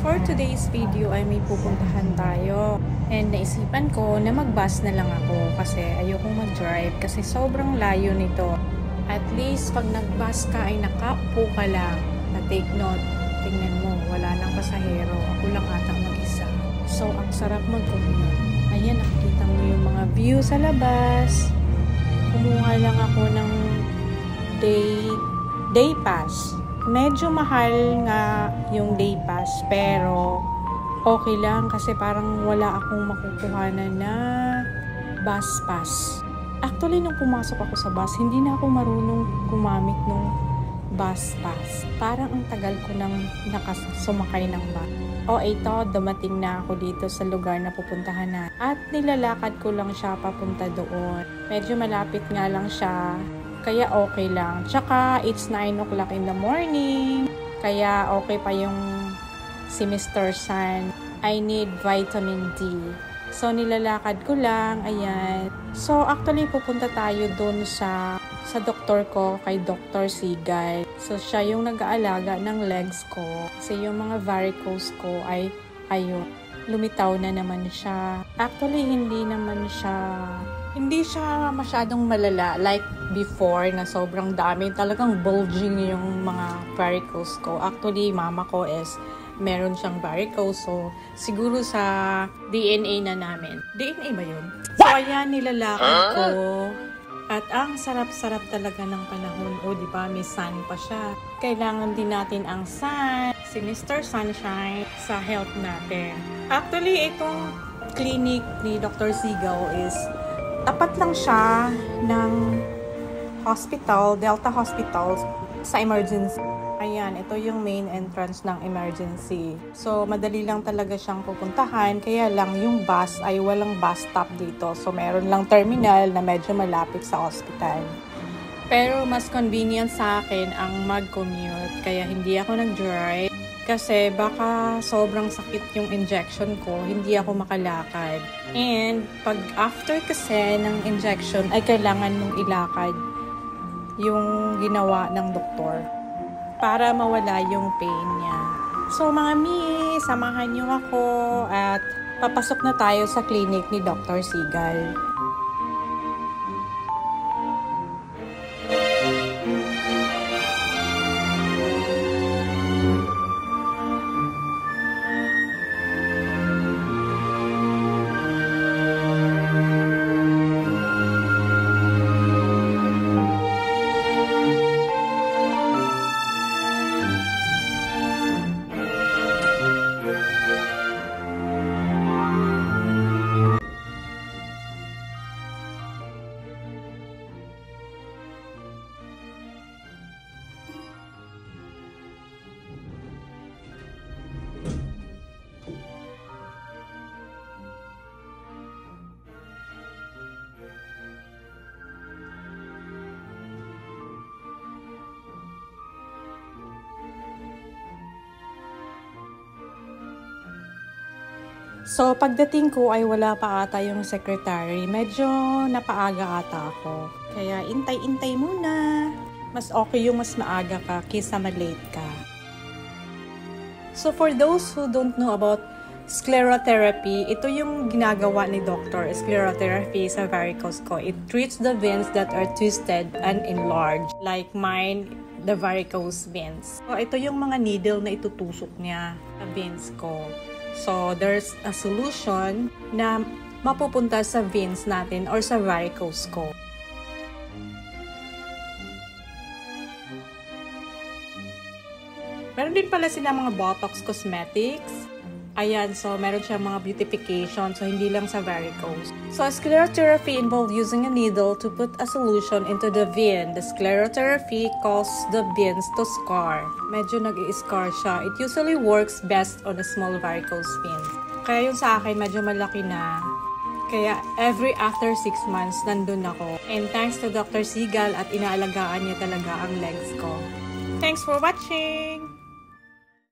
For today's video ay may pupuntahan tayo. And naisipan ko na mag-bus na lang ako kasi ayokong mag-drive kasi sobrang layo nito. At least pag nag-bus ka ay nakaupo ka lang. Na-take note, tingnan mo, wala nang pasahero. Ako lang ata mag-isa. So, ang sarap mag-commute. Ayan, nakikita mo yung mga view sa labas. Kumuha lang ako ng day pass. Medyo mahal nga yung day pass, pero okay lang kasi parang wala akong makukuhanan na bus pass. Actually, nung pumasok ako sa bus, hindi na ako marunong gumamit ng bus pass. Parang ang tagal ko nang sumakay ng bus. O ito, dumating na ako dito sa lugar na pupuntahan na. At nilalakad ko lang siya papunta doon. Medyo malapit nga lang siya. Kaya okay lang. Tsaka, it's 9 o'clock in the morning. Kaya okay pa yung si Mr. San. I need vitamin D. So, nilalakad ko lang. Ayan. So, actually, pupunta tayo dun sa doktor ko, kay Dr. Sigal. So, siya yung nag-aalaga ng legs ko. Kasi yung mga varicose ko ay, ayun, lumitaw na naman siya. Actually, hindi siya masyadong malala like before na sobrang dami. Talagang bulging yung mga varicose ko. Actually, mama ko is meron siyang varicose. So, siguro sa DNA na namin. DNA ba yun? So, ayan, nilalakad ko. At ang sarap-sarap talaga ng panahon. O, di ba, may sun pa siya. Kailangan din natin ang sun, si Mr. Sunshine, sa health natin. Actually, itong clinic ni Dr. Sigal is tapat lang siya ng hospital, Delta Hospital, sa emergency. Ayan, ito yung main entrance ng emergency. So, madali lang talaga siyang pupuntahan. Kaya lang, yung bus ay walang bus stop dito. So, meron lang terminal na medyo malapit sa hospital. Pero, mas convenient sa akin ang mag-commute. Kaya, hindi ako nag-drive. Kasi, baka sobrang sakit yung injection ko. Hindi ako makalakad. And, pag after kasi ng injection, ay kailangan mong ilakad yung ginawa ng doktor para mawala yung pain niya. So mga mi, samahan niyo ako at papasok na tayo sa clinic ni Dr. Sigal. So, pagdating ko ay wala pa ata yung secretary. Medyo napaaga ata ako. Kaya, intay-intay muna. Mas okay yung mas maaga ka kaysa malate ka. So, for those who don't know about sclerotherapy, ito yung ginagawa ni doctor. Sclerotherapy sa varicose ko. It treats the veins that are twisted and enlarged. Like mine, the varicose veins. So, ito yung mga needle na itutusok niya sa veins ko. So, there's a solution na mapupunta sa veins natin or sa varicose ko. Meron din pala sila mga Botox Cosmetics. Ayan, so meron siya mga beautification, so hindi lang sa varicose. So, sclerotherapy involves using a needle to put a solution into the vein. The sclerotherapy causes the veins to scar. Medyo nag-i-scar siya. It usually works best on a small varicose veins. Kaya yung sa akin, medyo malaki na. Kaya every after 6 months, nandun ako. And thanks to Dr. Sigal at inaalagaan niya talaga ang legs ko. Thanks for watching!